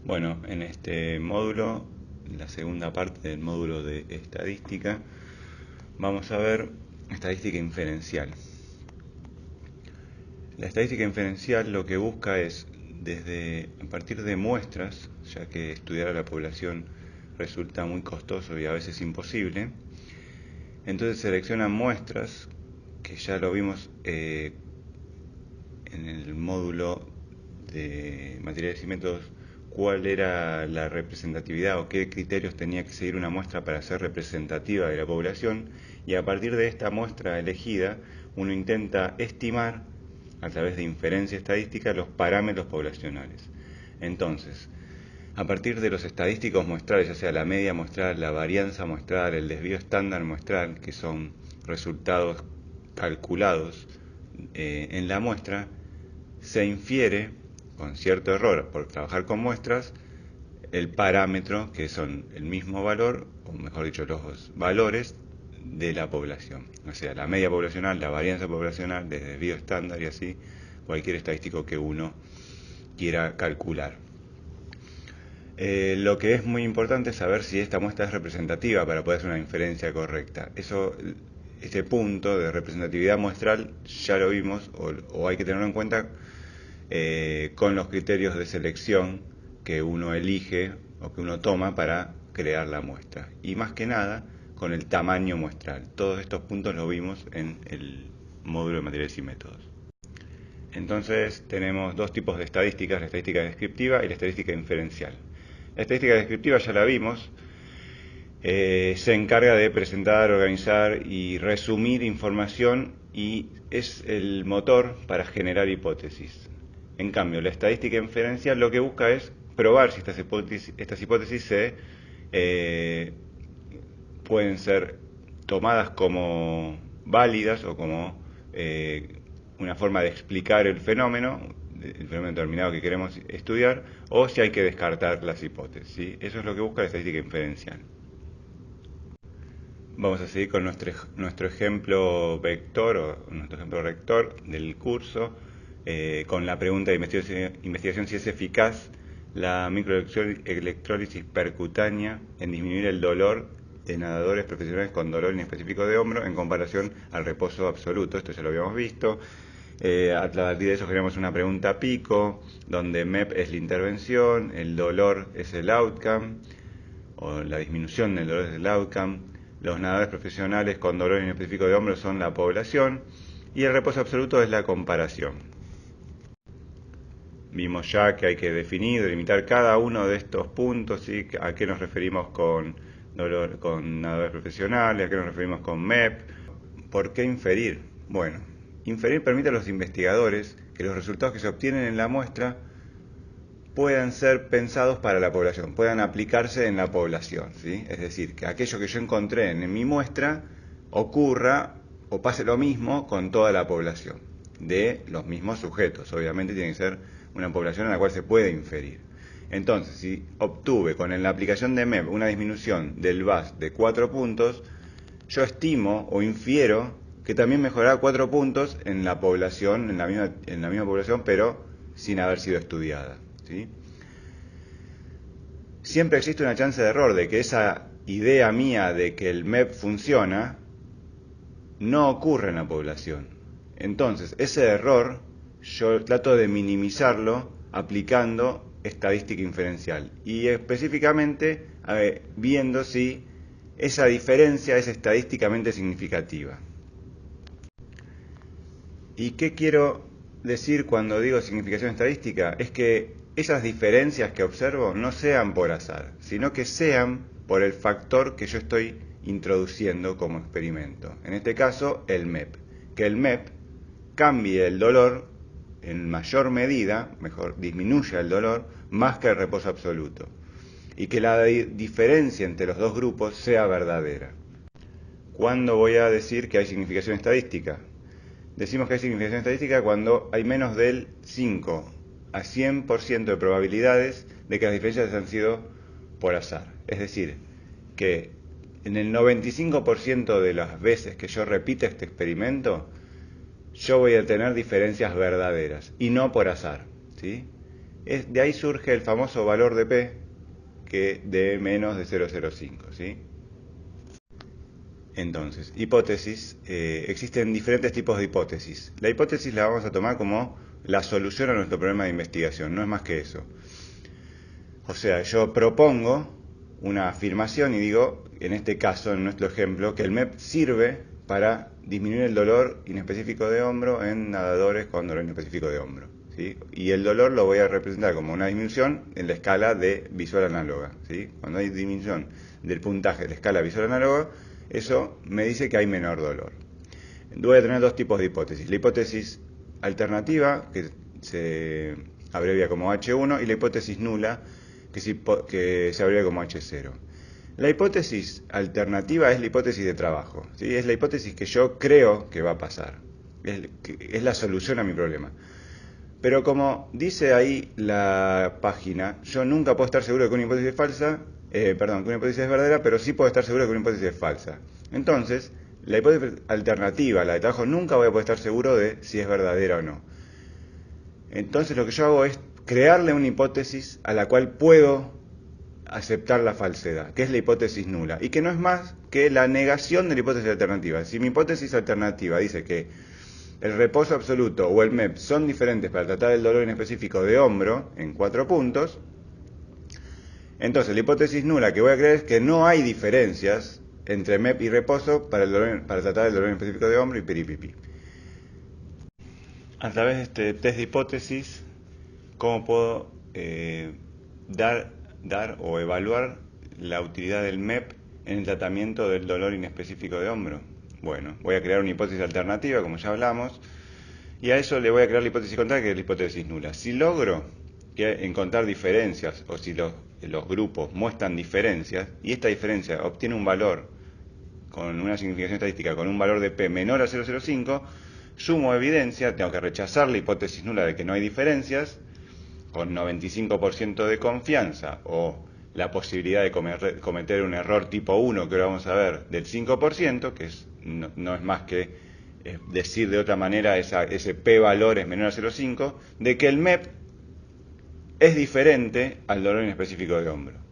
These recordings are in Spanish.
Bueno, en este módulo, la segunda parte del módulo de estadística, vamos a ver estadística inferencial. La estadística inferencial lo que busca es, a partir de muestras, ya que estudiar a la población resulta muy costoso y a veces imposible, entonces selecciona muestras, que ya lo vimos en el módulo de materiales y métodos, cuál era la representatividad o qué criterios tenía que seguir una muestra para ser representativa de la población, y a partir de esta muestra elegida uno intenta estimar a través de inferencia estadística los parámetros poblacionales. Entonces, a partir de los estadísticos muestrales, ya sea la media muestral, la varianza muestral, el desvío estándar muestral, que son resultados calculados en la muestra, se infiere, con cierto error por trabajar con muestras, el parámetro, que son el mismo valor, o mejor dicho, los valores de la población. O sea, la media poblacional, la varianza poblacional, el desvío estándar y así, cualquier estadístico que uno quiera calcular. Lo que es muy importante es saber si esta muestra es representativa para poder hacer una inferencia correcta. Este punto de representatividad muestral ya lo vimos, o hay que tenerlo en cuenta con los criterios de selección que uno elige o que uno toma para crear la muestra. Y más que nada, con el tamaño muestral. Todos estos puntos los vimos en el módulo de materiales y métodos. Entonces tenemos dos tipos de estadísticas, la estadística descriptiva y la estadística inferencial. La estadística descriptiva ya la vimos, se encarga de presentar, organizar y resumir información y es el motor para generar hipótesis. En cambio, la estadística inferencial lo que busca es probar si estas hipótesis pueden ser tomadas como válidas o como una forma de explicar el fenómeno determinado que queremos estudiar, o si hay que descartar las hipótesis, ¿sí? Eso es lo que busca la estadística inferencial. Vamos a seguir con nuestro ejemplo vector o nuestro ejemplo rector del curso, con la pregunta de investigación si es eficaz la microelectrólisis percutánea en disminuir el dolor de nadadores profesionales con dolor inespecífico de hombro en comparación al reposo absoluto. Esto ya lo habíamos visto. A partir de eso generamos una pregunta pico, donde MEP es la intervención, el dolor es el outcome, o la disminución del dolor es el outcome, los nadadores profesionales con dolor inespecífico de hombro son la población, y el reposo absoluto es la comparación. Vimos ya que hay que definir, delimitar cada uno de estos puntos, ¿sí? A qué nos referimos con nadadores profesionales, a qué nos referimos con MEP. ¿Por qué inferir? Bueno, inferir permite a los investigadores que los resultados que se obtienen en la muestra puedan ser pensados para la población, puedan aplicarse en la población, ¿sí? Es decir, que aquello que yo encontré en mi muestra ocurra o pase lo mismo con toda la población, de los mismos sujetos. Obviamente tiene que ser una población en la cual se puede inferir. Entonces, si obtuve con la aplicación de MEP una disminución del VAS de 4 puntos, yo estimo o infiero que también mejorará 4 puntos en la población, en la misma población, pero sin haber sido estudiada, ¿sí? Siempre existe una chance de error de que esa idea mía de que el MEP funciona no ocurre en la población. Entonces, ese error yo trato de minimizarlo aplicando estadística inferencial y específicamente viendo si esa diferencia es estadísticamente significativa. ¿Y qué quiero decir cuando digo significación estadística? Es que esas diferencias que observo no sean por azar, sino que sean por el factor que yo estoy introduciendo como experimento. En este caso, el MEP. Que el MEP cambie el dolor en mayor medida, mejor, disminuya el dolor, más que el reposo absoluto. Y que la diferencia entre los dos grupos sea verdadera. ¿Cuándo voy a decir que hay significación estadística? Decimos que hay significación estadística cuando hay menos del 5 a 100% de probabilidades de que las diferencias han sido por azar. Es decir, que en el 95% de las veces que yo repita este experimento, yo voy a tener diferencias verdaderas y no por azar, ¿sí? De ahí surge el famoso valor de P, que de menos de 0,05, ¿sí? Entonces, hipótesis, existen diferentes tipos de hipótesis. La hipótesis la vamos a tomar como la solución a nuestro problema de investigación, no es más que eso. O sea, yo propongo una afirmación y digo, en este caso, en nuestro ejemplo, que el MEP sirve para disminuir el dolor inespecífico de hombro en nadadores con dolor inespecífico de hombro, ¿sí? Y el dolor lo voy a representar como una disminución en la escala de visual análoga, ¿sí? Cuando hay disminución del puntaje de la escala visual análoga, eso me dice que hay menor dolor. Voy a tener dos tipos de hipótesis. La hipótesis alternativa, que se abrevia como H1, y la hipótesis nula, que se abrevia como H0. La hipótesis alternativa es la hipótesis de trabajo, ¿sí? Es la hipótesis que yo creo que va a pasar. Es la solución a mi problema. Pero como dice ahí la página, yo nunca puedo estar seguro de que una hipótesis es falsa, que una hipótesis es verdadera, pero sí puedo estar seguro de que una hipótesis es falsa. Entonces, la hipótesis alternativa, la de trabajo, nunca voy a poder estar seguro de si es verdadera o no. Entonces lo que yo hago es crearle una hipótesis a la cual puedo aceptar la falsedad, que es la hipótesis nula, y que no es más que la negación de la hipótesis alternativa. Si mi hipótesis alternativa dice que el reposo absoluto o el MEP son diferentes para tratar el dolor inespecífico de hombro en 4 puntos, entonces la hipótesis nula que voy a creer es que no hay diferencias entre MEP y reposo para tratar el dolor inespecífico de hombro y piripipi. A través de este test de hipótesis, ¿cómo puedo dar o evaluar la utilidad del MEP en el tratamiento del dolor inespecífico de hombro? Bueno, voy a crear una hipótesis alternativa, como ya hablamos, y a eso le voy a crear la hipótesis contraria, que es la hipótesis nula. Si logro encontrar diferencias, o si los grupos muestran diferencias, y esta diferencia obtiene un valor con una significación estadística con un valor de P menor a 0,05, sumo evidencia, tengo que rechazar la hipótesis nula de que no hay diferencias, con 95% de confianza, o la posibilidad de cometer un error tipo 1, que ahora vamos a ver, del 5%, que no es más que decir de otra manera, ese P valor es menor a 0,5, de que el MEP es diferente al dolor inespecífico de hombro.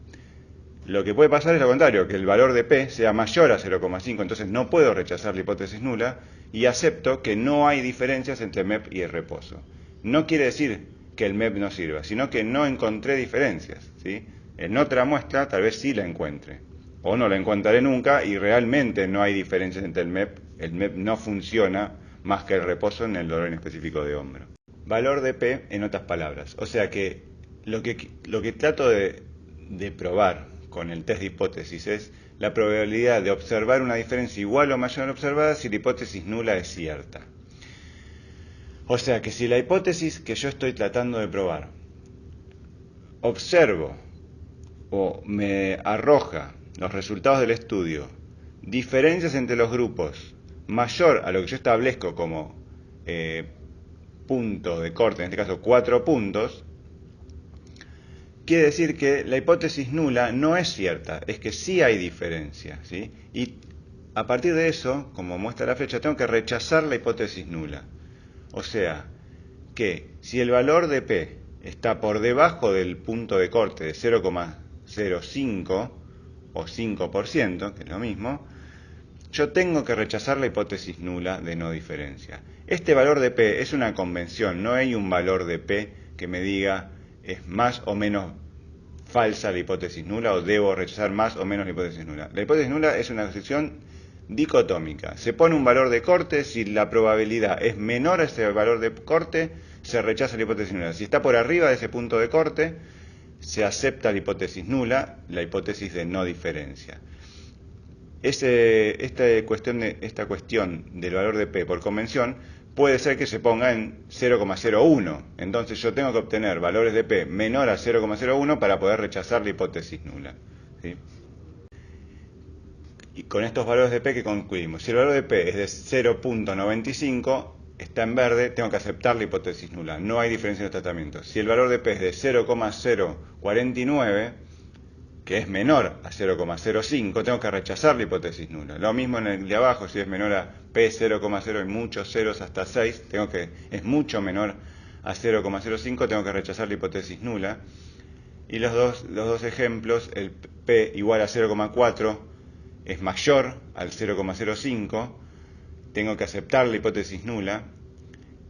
Lo que puede pasar es lo contrario, que el valor de P sea mayor a 0,5, entonces no puedo rechazar la hipótesis nula y acepto que no hay diferencias entre MEP y el reposo. No quiere decir que el MEP no sirva, sino que no encontré diferencias, ¿sí? En otra muestra tal vez sí la encuentre, o no la encontraré nunca y realmente no hay diferencias entre el MEP no funciona más que el reposo en el dolor inespecífico de hombro. Valor de P en otras palabras, o sea que lo que trato de probar con el test de hipótesis es la probabilidad de observar una diferencia igual o mayor a la observada si la hipótesis nula es cierta. O sea que si la hipótesis que yo estoy tratando de probar observo o me arroja los resultados del estudio diferencias entre los grupos mayor a lo que yo establezco como punto de corte, en este caso 4 puntos, quiere decir que la hipótesis nula no es cierta, es que sí hay diferencia, ¿sí? Y a partir de eso, como muestra la flecha, tengo que rechazar la hipótesis nula. O sea, que si el valor de P está por debajo del punto de corte de 0,05 o 5%, que es lo mismo, yo tengo que rechazar la hipótesis nula de no diferencia. Este valor de P es una convención, no hay un valor de P que me diga es más o menos falsa la hipótesis nula o debo rechazar más o menos la hipótesis nula. La hipótesis nula es una asociación dicotómica. Se pone un valor de corte, si la probabilidad es menor a ese valor de corte, se rechaza la hipótesis nula. Si está por arriba de ese punto de corte, se acepta la hipótesis nula, la hipótesis de no diferencia. Esta cuestión del valor de P por convención puede ser que se ponga en 0,01. Entonces yo tengo que obtener valores de P menor a 0,01 para poder rechazar la hipótesis nula, ¿sí? Y con estos valores de P que concluimos. Si el valor de P es de 0,95, está en verde, tengo que aceptar la hipótesis nula. No hay diferencia en los tratamientos. Si el valor de P es de 0,049, que es menor a 0,05, tengo que rechazar la hipótesis nula. Lo mismo en el de abajo, si es menor a P 0,0 y muchos ceros hasta 6, es mucho menor a 0,05 tengo que rechazar la hipótesis nula. Y los dos ejemplos, el P igual a 0,4 es mayor al 0,05, tengo que aceptar la hipótesis nula.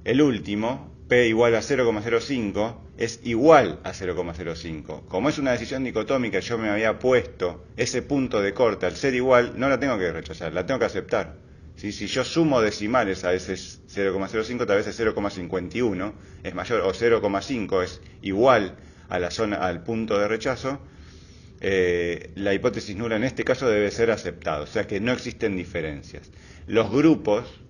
El último, P igual a 0,05, es igual a 0,05. Como es una decisión dicotómica, yo me había puesto ese punto de corte al ser igual, no la tengo que rechazar, la tengo que aceptar. ¿Sí? Si yo sumo decimales a ese 0,05, tal vez es 0,51, es mayor, o 0,5 es igual a la zona, al punto de rechazo, la hipótesis nula en este caso debe ser aceptada, o sea que no existen diferencias. Los grupos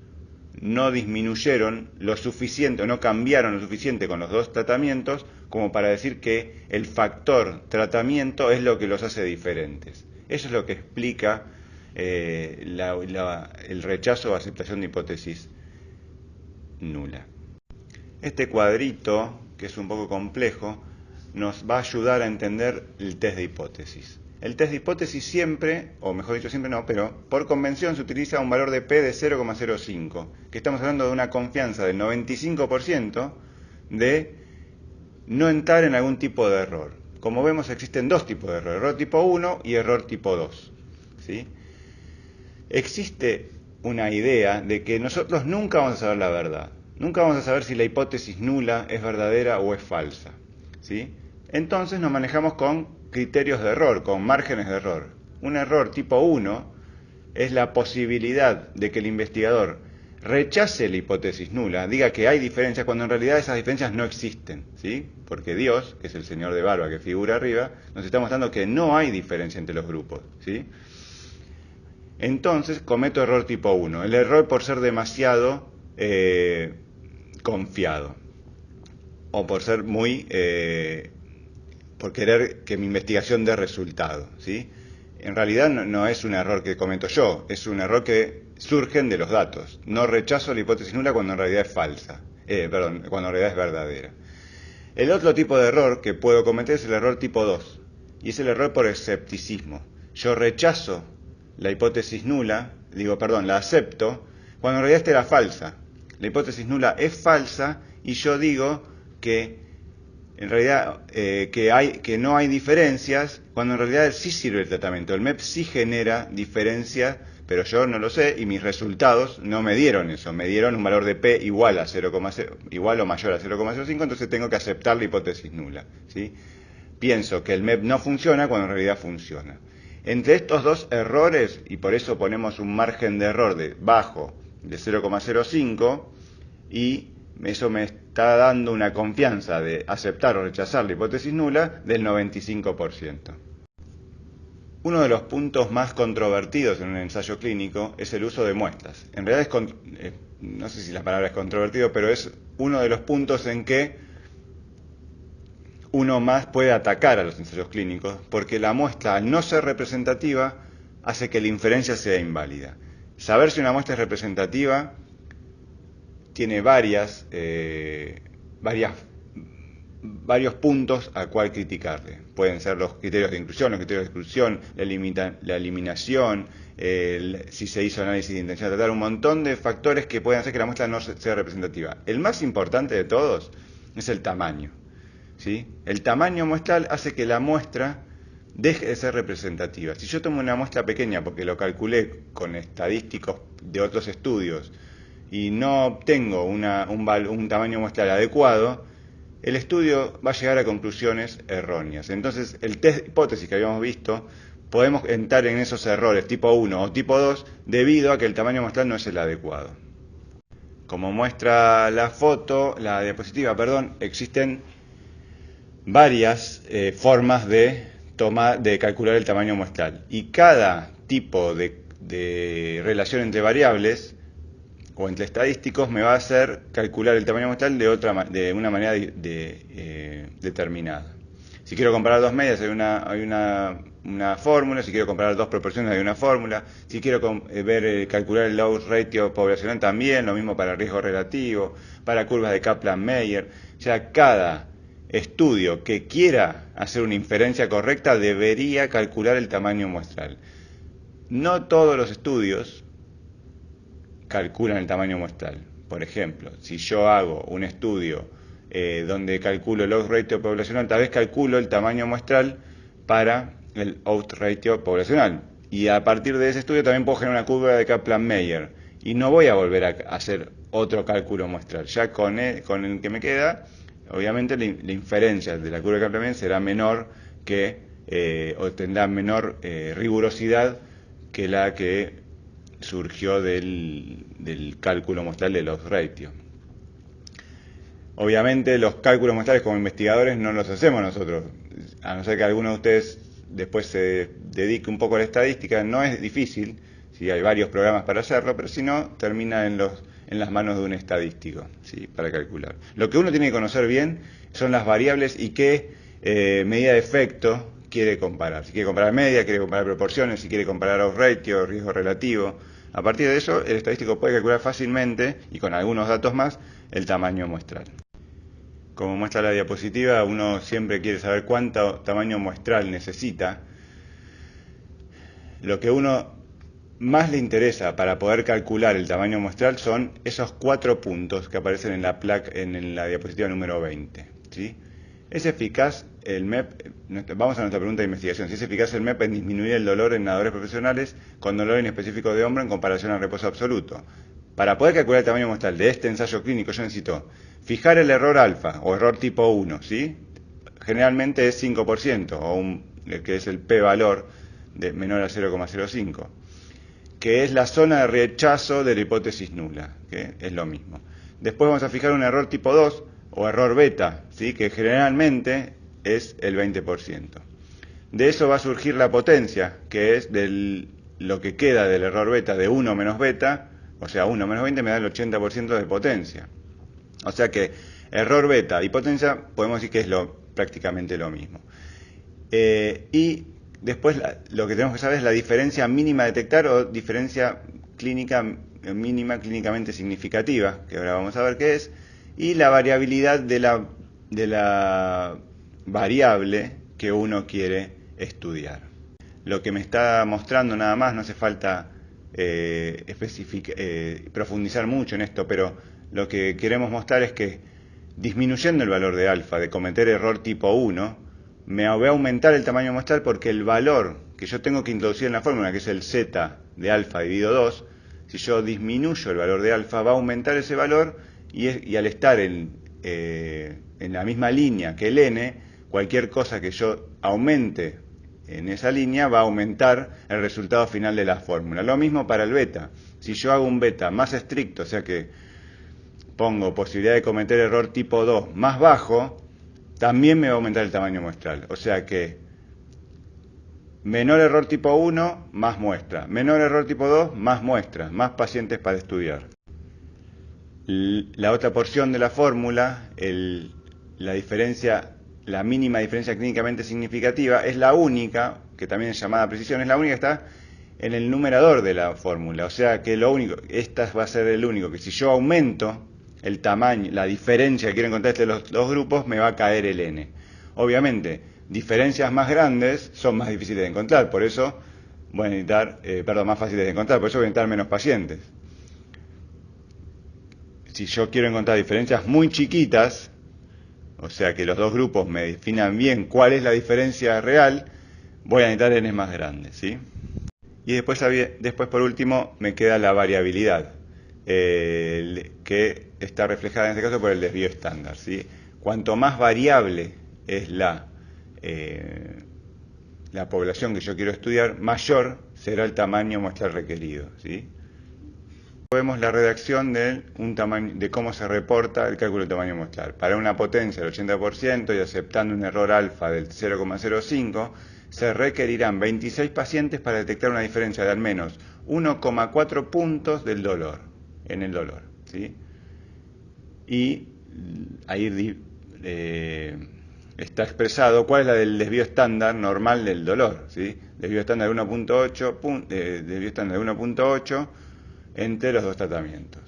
no disminuyeron lo suficiente o no cambiaron lo suficiente con los dos tratamientos como para decir que el factor tratamiento es lo que los hace diferentes. Eso es lo que explica el rechazo o aceptación de hipótesis nula. Este cuadrito, que es un poco complejo, nos va a ayudar a entender el test de hipótesis. El test de hipótesis siempre, o mejor dicho siempre no, pero por convención se utiliza un valor de P de 0,05, que estamos hablando de una confianza del 95% de no entrar en algún tipo de error. Como vemos existen dos tipos de error, error tipo 1 y error tipo 2. ¿Sí? Existe una idea de que nosotros nunca vamos a saber la verdad, nunca vamos a saber si la hipótesis nula es verdadera o es falsa. ¿Sí? Entonces nos manejamos con criterios de error, con márgenes de error. Un error tipo 1 es la posibilidad de que el investigador rechace la hipótesis nula, diga que hay diferencias cuando en realidad esas diferencias no existen, ¿sí? Porque Dios, que es el señor de barba que figura arriba, nos está mostrando que no hay diferencia entre los grupos, ¿sí? Entonces cometo error tipo 1, el error por ser demasiado confiado o por ser muy por querer que mi investigación dé resultado, ¿sí? En realidad no es un error que cometo yo, es un error que surge de los datos. No rechazo la hipótesis nula cuando en realidad es falsa, cuando en realidad es verdadera. El otro tipo de error que puedo cometer es el error tipo 2, y es el error por escepticismo. Yo rechazo la hipótesis nula, la acepto, cuando en realidad esta era falsa. La hipótesis nula es falsa y yo digo que en realidad que no hay diferencias, cuando en realidad sí sirve el tratamiento. El MEP sí genera diferencias, pero yo no lo sé y mis resultados no me dieron eso, me dieron un valor de P igual a 0,0, igual o mayor a 0,05, entonces tengo que aceptar la hipótesis nula, ¿sí? Pienso que el MEP no funciona cuando en realidad funciona. Entre estos dos errores, y por eso ponemos un margen de error de bajo de 0,05, y eso me está dando una confianza de aceptar o rechazar la hipótesis nula del 95%. Uno de los puntos más controvertidos en un ensayo clínico es el uso de muestras. En realidad no sé si la palabra es controvertido, pero es uno de los puntos en que uno más puede atacar a los ensayos clínicos, porque la muestra, al no ser representativa, hace que la inferencia sea inválida. Saber si una muestra es representativa tiene varios puntos a cual criticarle. Pueden ser los criterios de inclusión, los criterios de exclusión, la eliminación, si se hizo análisis de intención de tratar, un montón de factores que pueden hacer que la muestra no sea representativa. El más importante de todos es el tamaño, ¿sí? El tamaño muestral hace que la muestra deje de ser representativa. Si yo tomo una muestra pequeña porque lo calculé con estadísticos de otros estudios y no obtengo un tamaño muestral adecuado, el estudio va a llegar a conclusiones erróneas. Entonces, el test de hipótesis que habíamos visto, podemos entrar en esos errores tipo 1 o tipo 2 debido a que el tamaño muestral no es el adecuado. Como muestra la diapositiva, existen varias formas de calcular el tamaño muestral. Y cada tipo de relación entre variables o entre estadísticos me va a hacer calcular el tamaño muestral de una manera determinada. Si quiero comparar dos medias hay una fórmula, si quiero comparar dos proporciones hay una fórmula, si quiero calcular el loss ratio poblacional también, lo mismo para riesgo relativo, para curvas de Kaplan-Meier. Ya cada estudio que quiera hacer una inferencia correcta debería calcular el tamaño muestral. No todos los estudios calculan el tamaño muestral. Por ejemplo, si yo hago un estudio donde calculo el odds ratio poblacional, tal vez calculo el tamaño muestral para el odds ratio poblacional. Y a partir de ese estudio también puedo generar una curva de Kaplan-Meier. Y no voy a volver a hacer otro cálculo muestral. Ya con el que me queda, obviamente la inferencia de la curva de Kaplan-Meier será menor o tendrá menor rigurosidad que la que surgió del cálculo muestral de los ratios. Obviamente los cálculos muestrales como investigadores no los hacemos nosotros, a no ser que alguno de ustedes después se dedique un poco a la estadística. No es difícil, ¿sí? Hay varios programas para hacerlo, pero si no, termina en las manos de un estadístico, ¿sí? Para calcular. Lo que uno tiene que conocer bien son las variables y qué medida de efecto quiere comparar. Si quiere comparar media, quiere comparar proporciones, si quiere comparar odds ratio, riesgo relativo. A partir de eso, el estadístico puede calcular fácilmente, y con algunos datos más, el tamaño muestral. Como muestra la diapositiva, uno siempre quiere saber cuánto tamaño muestral necesita. Lo que uno más le interesa para poder calcular el tamaño muestral son esos 4 puntos que aparecen en la diapositiva número 20. ¿Sí? ¿Es eficaz el MEP? Vamos a nuestra pregunta de investigación. ¿Si es eficaz el MEP en disminuir el dolor en nadadores profesionales con dolor inespecífico de hombro en comparación al reposo absoluto? Para poder calcular el tamaño muestral de este ensayo clínico, yo necesito fijar el error alfa o error tipo 1, ¿sí? Generalmente es 5%, que es el p-valor de menor a 0,05, que es la zona de rechazo de la hipótesis nula, que es lo mismo. Después vamos a fijar un error tipo 2 o error beta, ¿sí? Que generalmente es el 20%. De eso va a surgir la potencia, que es lo que queda del error beta de 1 menos beta, o sea, 1 menos 20 me da el 80% de potencia. O sea que error beta y potencia podemos decir que es prácticamente lo mismo. Y después lo que tenemos que saber es la diferencia mínima a detectar o diferencia clínica mínima clínicamente significativa, que ahora vamos a ver qué es, y la variabilidad de la variable que uno quiere estudiar. Lo que me está mostrando nada más, no hace falta profundizar mucho en esto, pero lo que queremos mostrar es que disminuyendo el valor de alfa, de cometer error tipo 1, me voy a aumentar el tamaño muestral porque el valor que yo tengo que introducir en la fórmula, que es el z de alfa dividido 2, si yo disminuyo el valor de alfa, va a aumentar ese valor y al estar en la misma línea que el n, cualquier cosa que yo aumente en esa línea va a aumentar el resultado final de la fórmula. Lo mismo para el beta. Si yo hago un beta más estricto, o sea que pongo posibilidad de cometer error tipo 2 más bajo, también me va a aumentar el tamaño muestral. O sea que menor error tipo 1, más muestra. Menor error tipo 2, más muestra. Más pacientes para estudiar. La otra porción de la fórmula, la mínima diferencia clínicamente significativa, es la única, que también es llamada precisión, es la única que está en el numerador de la fórmula. O sea que esta va a ser el único, que si yo aumento el tamaño, la diferencia que quiero encontrar entre los dos grupos, me va a caer el n. Obviamente, diferencias más grandes son más difíciles de encontrar, por eso voy a necesitar, más fáciles de encontrar, por eso voy a necesitar menos pacientes. Si yo quiero encontrar diferencias muy chiquitas, o sea que los dos grupos me definan bien cuál es la diferencia real, voy a necesitar n más grandes, ¿sí? Y después por último me queda la variabilidad, que está reflejada en este caso por el desvío estándar, ¿sí? Cuanto más variable es la población que yo quiero estudiar, mayor será el tamaño muestral requerido, ¿sí? Vemos la redacción de cómo se reporta el cálculo del tamaño muestral. Para una potencia del 80% y aceptando un error alfa del 0,05, se requerirán 26 pacientes para detectar una diferencia de al menos 1,4 puntos en el dolor, ¿sí? Y ahí está expresado cuál es la del desvío estándar normal del dolor, ¿sí? Desvío estándar de 1,8 entre los dos tratamientos.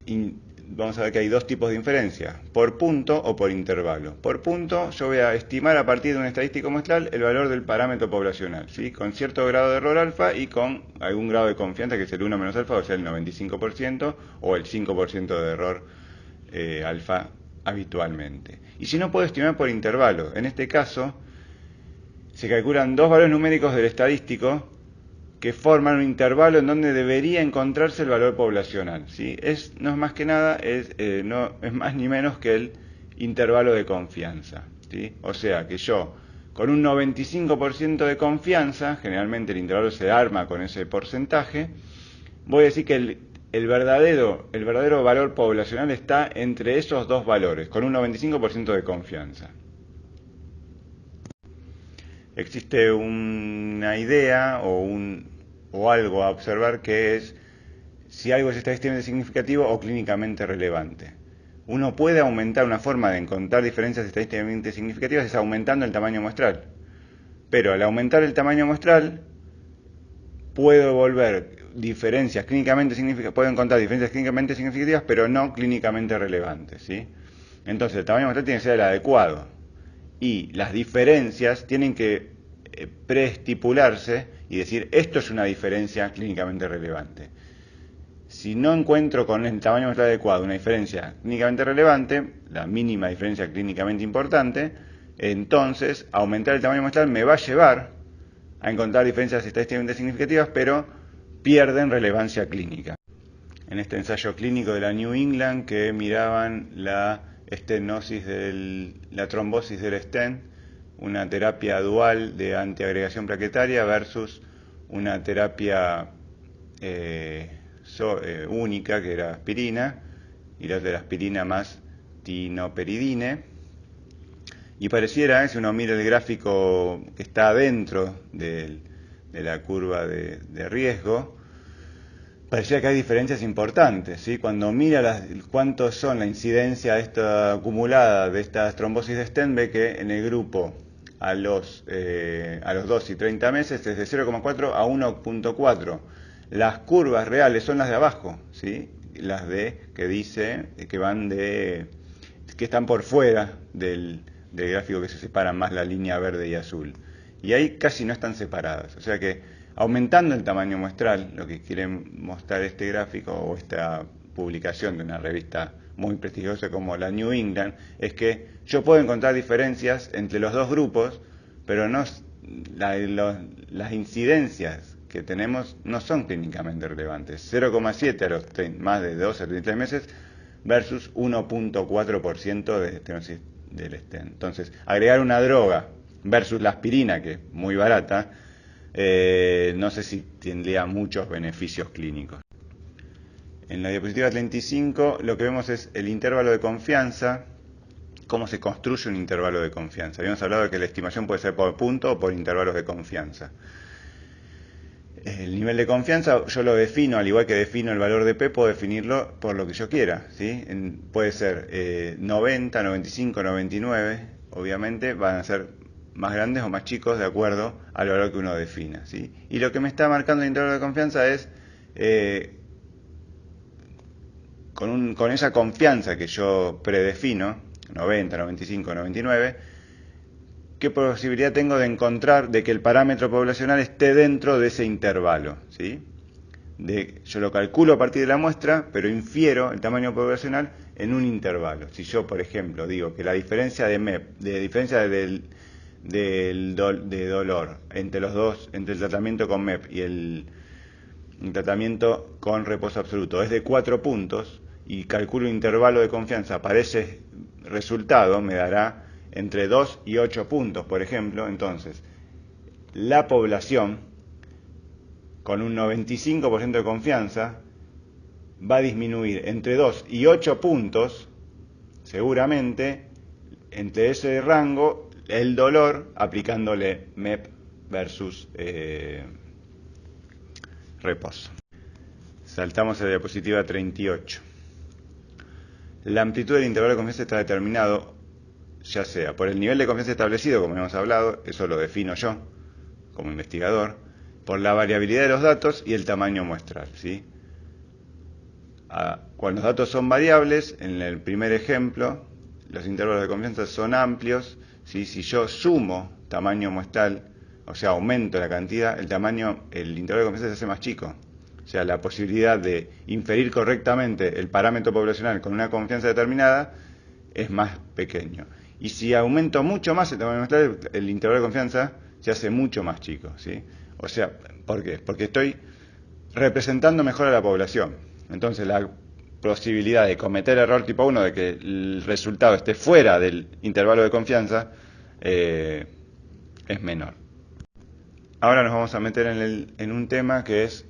Y vamos a ver que hay dos tipos de inferencia, por punto o por intervalo. Por punto yo voy a estimar a partir de un estadístico muestral el valor del parámetro poblacional, ¿sí? Con cierto grado de error alfa y con algún grado de confianza que es el 1 menos alfa, o sea el 95%, o el 5% de error alfa habitualmente. Y si no, puedo estimar por intervalo. En este caso, se calculan dos valores numéricos del estadístico que forman un intervalo en donde debería encontrarse el valor poblacional, ¿sí? No es más que nada, no es más ni menos que el intervalo de confianza, ¿sí? O sea que yo, con un 95% de confianza, generalmente el intervalo se arma con ese porcentaje, voy a decir que el verdadero valor poblacional está entre esos dos valores, con un 95% de confianza. Existe una idea o algo a observar que es si algo es estadísticamente significativo o clínicamente relevante. Uno puede aumentar, una forma de encontrar diferencias estadísticamente significativas es aumentando el tamaño muestral. Pero al aumentar el tamaño muestral, puedo encontrar diferencias clínicamente significativas, pero no clínicamente relevantes, ¿sí? Entonces el tamaño muestral tiene que ser el adecuado. Y las diferencias tienen que preestipularse y decir, esto es una diferencia clínicamente relevante. Si no encuentro con el tamaño muestral adecuado una diferencia clínicamente relevante, la mínima diferencia clínicamente importante, entonces aumentar el tamaño muestral me va a llevar a encontrar diferencias estadísticamente significativas, pero pierden relevancia clínica. En este ensayo clínico de la New England que miraban la trombosis del stent, una terapia dual de antiagregación plaquetaria versus una terapia única, que era aspirina, y la de la aspirina más tinoperidine. Y pareciera, si uno mira el gráfico que está dentro de la curva de riesgo, parecía que hay diferencias importantes, ¿sí? Cuando mira cuántos son la incidencia acumulada de estas trombosis de stent, ve que en el grupo a los 2 y 30 meses es de 0,4 a 1,4. Las curvas reales son las de abajo, ¿sí? Las que están por fuera del gráfico, que se separan más la línea verde y azul. Y ahí casi no están separadas. O sea que aumentando el tamaño muestral, lo que quiere mostrar este gráfico o esta publicación de una revista muy prestigiosa como la New England, es que yo puedo encontrar diferencias entre los dos grupos, pero las incidencias que tenemos no son clínicamente relevantes. 0,7 a los más de 12 a 33 meses versus 1,4% de estenosis del stent. Entonces, agregar una droga versus la aspirina, que es muy barata, no sé si tendría muchos beneficios clínicos. En la diapositiva 35 lo que vemos es el intervalo de confianza, cómo se construye un intervalo de confianza. Habíamos hablado de que la estimación puede ser por punto o por intervalos de confianza. El nivel de confianza yo lo defino, al igual que defino el valor de P, puedo definirlo por lo que yo quiera, ¿sí? Puede ser 90, 95, 99, obviamente van a ser más grandes o más chicos de acuerdo al valor que uno defina, ¿sí? Y lo que me está marcando el intervalo de confianza es, con esa confianza que yo predefino, 90, 95, 99, ¿qué posibilidad tengo de encontrar de que el parámetro poblacional esté dentro de ese intervalo? ¿Sí? Yo lo calculo a partir de la muestra, pero infiero el tamaño poblacional en un intervalo. Si yo, por ejemplo, digo que la diferencia de MEP, de dolor entre los dos, entre el tratamiento con MEP y el tratamiento con reposo absoluto, es de 4 puntos, y calculo un intervalo de confianza para ese resultado, me dará entre 2 y 8 puntos, por ejemplo. Entonces, la población con un 95% de confianza va a disminuir entre 2 y 8 puntos, seguramente, entre ese rango, el dolor, aplicándole MEP versus reposo. Saltamos a la diapositiva 38. La amplitud del intervalo de confianza está determinado ya sea por el nivel de confianza establecido, como hemos hablado, eso lo defino yo como investigador, por la variabilidad de los datos y el tamaño muestral, ¿sí? Cuando los datos son variables, en el primer ejemplo, los intervalos de confianza son amplios, ¿sí? Si yo sumo tamaño muestral, o sea, aumento la cantidad, el intervalo de confianza se hace más chico. O sea, la posibilidad de inferir correctamente el parámetro poblacional con una confianza determinada es más pequeño. Y si aumento mucho más el tamaño muestral, el intervalo de confianza se hace mucho más chico, ¿sí? O sea, ¿por qué? Porque estoy representando mejor a la población. Entonces, la posibilidad de cometer error tipo 1, de que el resultado esté fuera del intervalo de confianza, es menor. Ahora nos vamos a meter en un tema que es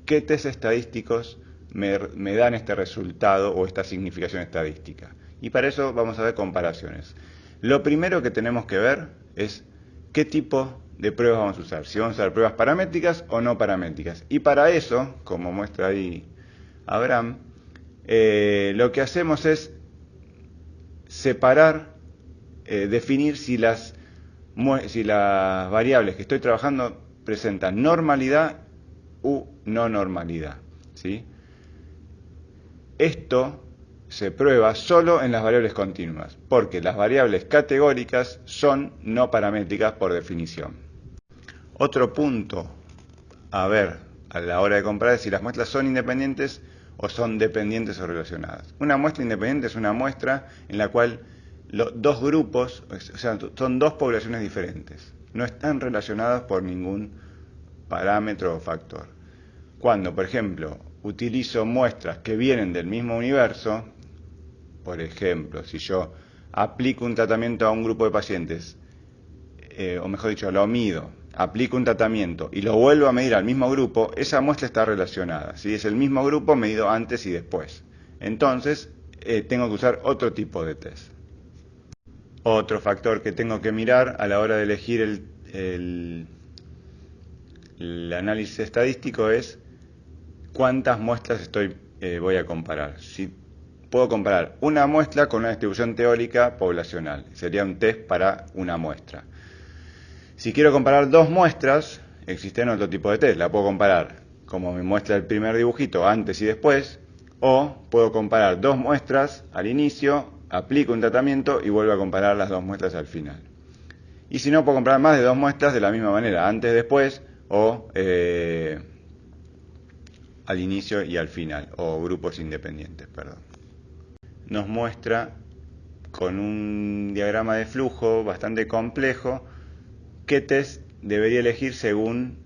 ¿qué test estadísticos me dan este resultado o esta significación estadística? Y para eso vamos a ver comparaciones. Lo primero que tenemos que ver es qué tipo de pruebas vamos a usar. Si vamos a usar pruebas paramétricas o no paramétricas. Y para eso, como muestra ahí Abraham, lo que hacemos es separar, definir si las variables que estoy trabajando presentan normalidad u no normalidad, ¿sí? Esto se prueba solo en las variables continuas, porque las variables categóricas son no paramétricas por definición. Otro punto a ver a la hora de comparar es si las muestras son independientes o son dependientes o relacionadas. Una muestra independiente es una muestra en la cual dos grupos, o sea, son dos poblaciones diferentes, no están relacionadas por ningún parámetro o factor. Cuando, por ejemplo, utilizo muestras que vienen del mismo universo, por ejemplo, si yo aplico un tratamiento a un grupo de pacientes, o mejor dicho, lo mido, aplico un tratamiento y lo vuelvo a medir al mismo grupo, esa muestra está relacionada, ¿sí? Es el mismo grupo medido antes y después. Entonces, tengo que usar otro tipo de test. Otro factor que tengo que mirar a la hora de elegir el análisis estadístico es cuántas muestras voy a comparar. Si puedo comparar una muestra con una distribución teórica poblacional, sería un test para una muestra. Si quiero comparar dos muestras, existen otro tipo de test. La puedo comparar como me muestra el primer dibujito, antes y después, o puedo comparar dos muestras al inicio, aplico un tratamiento y vuelvo a comparar las dos muestras al final. Y si no, puedo comparar más de dos muestras de la misma manera, antes, después, o al inicio y al final, o grupos independientes, perdón. Nos muestra con un diagrama de flujo bastante complejo qué test debería elegir según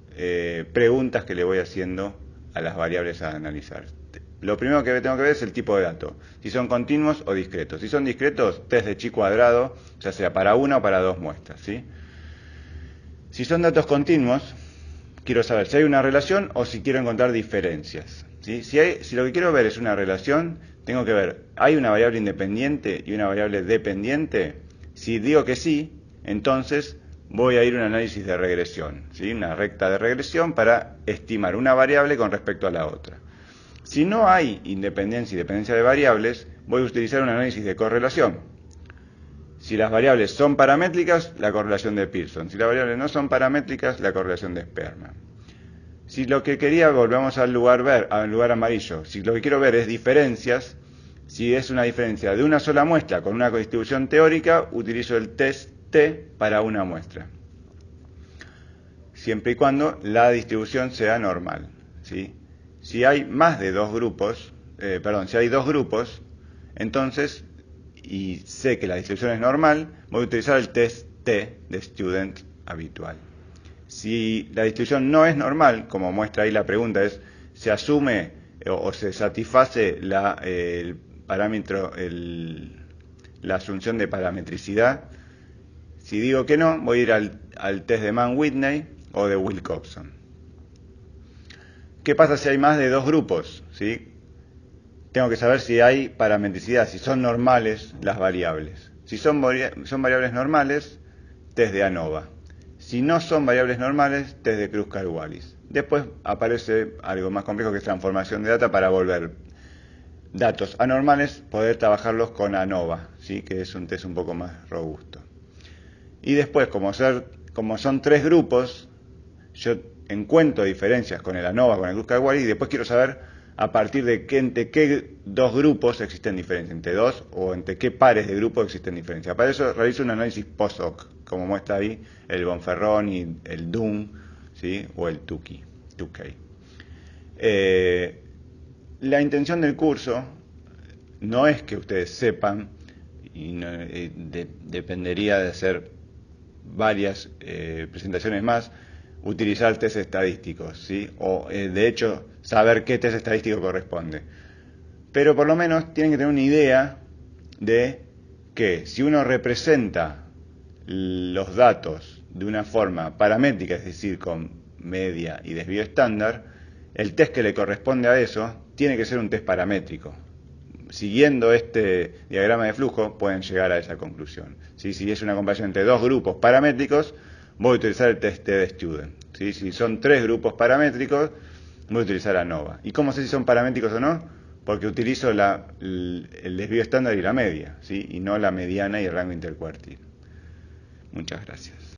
preguntas que le voy haciendo a las variables a analizar. Lo primero que tengo que ver es el tipo de dato, si son continuos o discretos. Si son discretos, test de chi cuadrado, ya sea para una o para dos muestras, ¿sí? Si son datos continuos, quiero saber si hay una relación o si quiero encontrar diferencias, ¿sí? Si lo que quiero ver es una relación, tengo que ver, ¿hay una variable independiente y una variable dependiente? Si digo que sí, entonces voy a ir a un análisis de regresión, ¿sí? Una recta de regresión para estimar una variable con respecto a la otra. Si no hay independencia y dependencia de variables, voy a utilizar un análisis de correlación. Si las variables son paramétricas, la correlación de Pearson. Si las variables no son paramétricas, la correlación de Spearman. Si lo que quería, volvemos al lugar amarillo, si lo que quiero ver es diferencias, si es una diferencia de una sola muestra con una distribución teórica, utilizo el test T para una muestra. Siempre y cuando la distribución sea normal, ¿sí? Si hay más de dos grupos, si hay dos grupos, entonces, y sé que la distribución es normal, voy a utilizar el test T de student habitual. Si la distribución no es normal, como muestra ahí la pregunta, se asume o se satisface el parámetro, la asunción de parametricidad. Si digo que no, voy a ir al test de Mann-Whitney o de Wilcoxon. ¿Qué pasa si hay más de dos grupos? ¿Sí? Tengo que saber si hay parametricidad, si son normales las variables. Si son variables normales, test de ANOVA. Si no son variables normales, test de Kruskal-Wallis. Después aparece algo más complejo que es transformación de data para volver datos anormales, poder trabajarlos con ANOVA, ¿sí? Que es un test un poco más robusto. Y después, como son tres grupos, yo encuentro diferencias con el ANOVA, con el Kruskal-Wallis, y después quiero saber a partir de entre qué dos grupos existen diferencias, entre dos o entre qué pares de grupos existen diferencias. Para eso realizo un análisis post-hoc, como muestra ahí el Bonferroni, el Dunn, ¿sí? O el Tukey. La intención del curso no es que ustedes sepan, y dependería de hacer varias presentaciones más, utilizar test estadísticos, ¿sí? O de hecho saber qué test estadístico corresponde. Pero por lo menos tienen que tener una idea de que si uno representa los datos de una forma paramétrica, es decir, con media y desvío estándar, el test que le corresponde a eso tiene que ser un test paramétrico. Siguiendo este diagrama de flujo pueden llegar a esa conclusión. ¿Sí? Si es una comparación entre dos grupos paramétricos, voy a utilizar el test de Student. ¿Sí? Si son tres grupos paramétricos, voy a utilizar ANOVA. ¿Y cómo sé si son paramétricos o no? Porque utilizo el desvío estándar y la media, ¿sí? Y no la mediana y el rango intercuartil. Muchas gracias.